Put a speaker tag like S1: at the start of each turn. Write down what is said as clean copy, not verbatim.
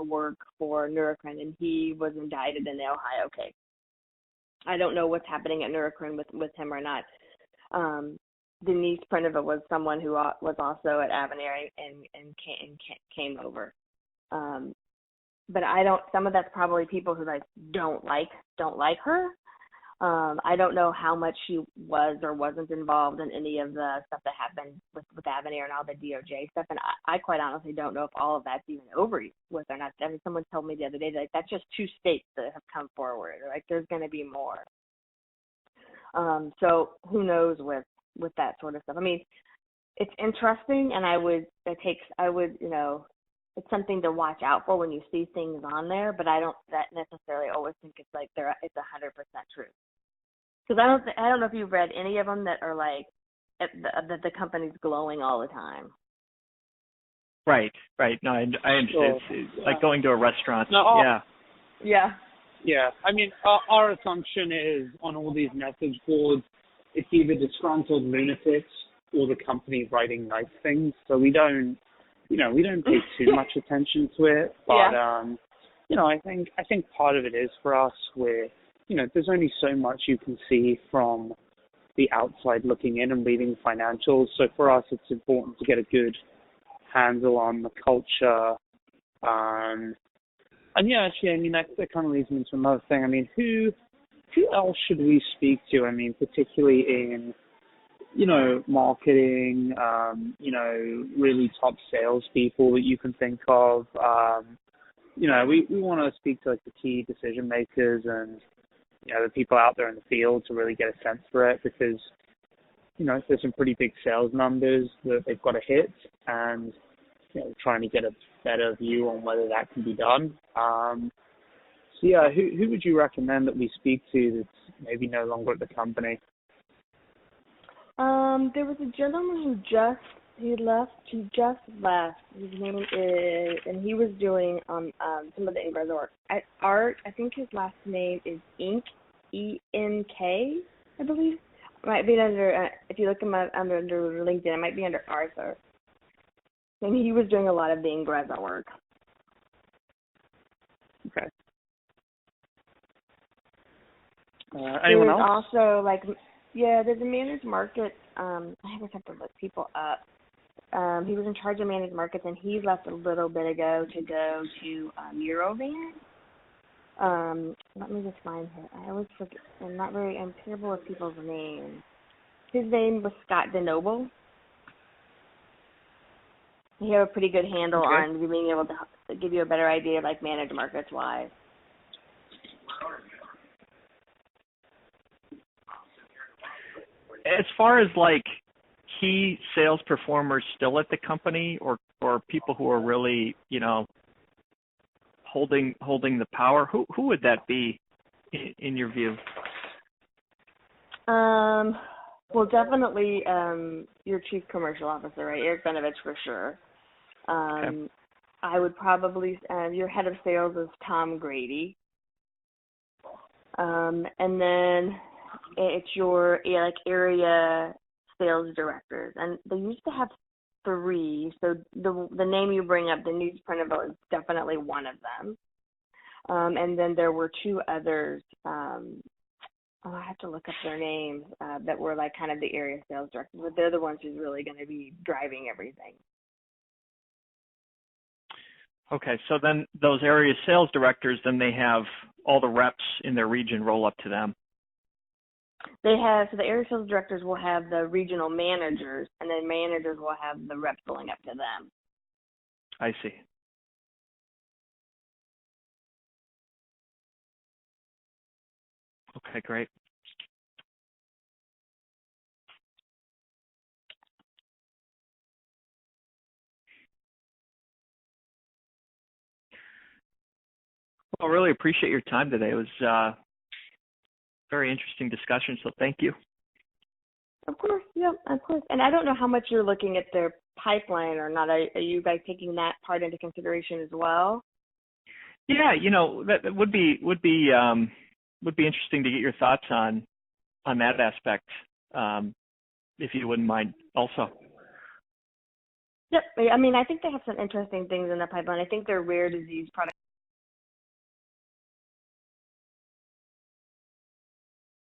S1: work for Neurocrine, and he was indicted in the Ohio case. I don't know what's happening at Neurocrine with him or not. Denise Printeva was someone who was also at Avanir and came over. But some of that's probably people who don't like her. I don't know how much she was or wasn't involved in any of the stuff that happened with Avanir and all the DOJ stuff. And I quite honestly don't know if all of that's even over with or not. I mean, someone told me the other day that that's just 2 states that have come forward. Like there's going to be more. So who knows with that sort of stuff. I mean, it's interesting, and it's something to watch out for when you see things on there, but I don't necessarily always think it's 100% true. Because I don't know if you've read any of them that are like that the company's glowing all the time.
S2: Right. No, I understand.
S3: Sure.
S2: It's like going to a restaurant.
S3: No,
S1: Yeah.
S3: Yeah. I mean, our assumption is on all these message boards, it's either disgruntled lunatics or the company writing nice things. So we don't pay too much attention to it. But, I think part of it is for us where, there's only so much you can see from the outside looking in and reading financials. So for us, it's important to get a good handle on the culture. Actually, I mean, that kind of leads me to another thing. I mean, who else should we speak to? I mean, particularly in, marketing, really top salespeople that you can think of. We want to speak to the key decision makers and, the people out there in the field to really get a sense for it because, there's some pretty big sales numbers that they've got to hit and, trying to get a better view on whether that can be done. Who would you recommend that we speak to that's maybe no longer at the company?
S1: There was a gentleman who just left. His name is, and he was doing some of the Ingress work. Art, I think his last name is Ink, E-N-K, I believe. It might be under, if you look him up under LinkedIn, it might be under Arthur. And he was doing a lot of the Ingress work.
S3: Okay. Anyone else?
S1: Also, there's a managed market. I always have to look people up. He was in charge of managed markets, and he left a little bit ago to go to Eurovan. Let me just find him. I always forget. I'm terrible with people's names. His name was Scott DeNoble. He had a pretty good handle on being able to give you a better idea of managed markets wise.
S2: As far as key sales performers still at the company or people who are really, holding the power, who would that be in your view?
S1: Well, definitely your chief commercial officer, right? Eric Benovich for sure.
S2: Okay.
S1: I would probably, your head of sales is Tom Grady. And then it's your area sales directors. And they used to have 3. So the name you bring up, Denise Printeva, is definitely one of them. And then there were 2 others. I have to look up their names that were kind of the area sales directors. But they're the ones who's really going to be driving everything.
S2: Okay, so then those area sales directors, then they have all the reps in their region roll up to them.
S1: So the area sales directors will have the regional managers, and then managers will have the reps going up to them.
S2: I see. Okay, great. Well, I really appreciate your time today. It was very interesting discussion, so thank you.
S1: Of course, yeah, of course. And I don't know how much you're looking at their pipeline or not. Are you guys taking that part into consideration as well?
S2: Yeah, that would be interesting to get your thoughts on that aspect, if you wouldn't mind also.
S1: Yep. I mean, I think they have some interesting things in the pipeline. I think their rare disease product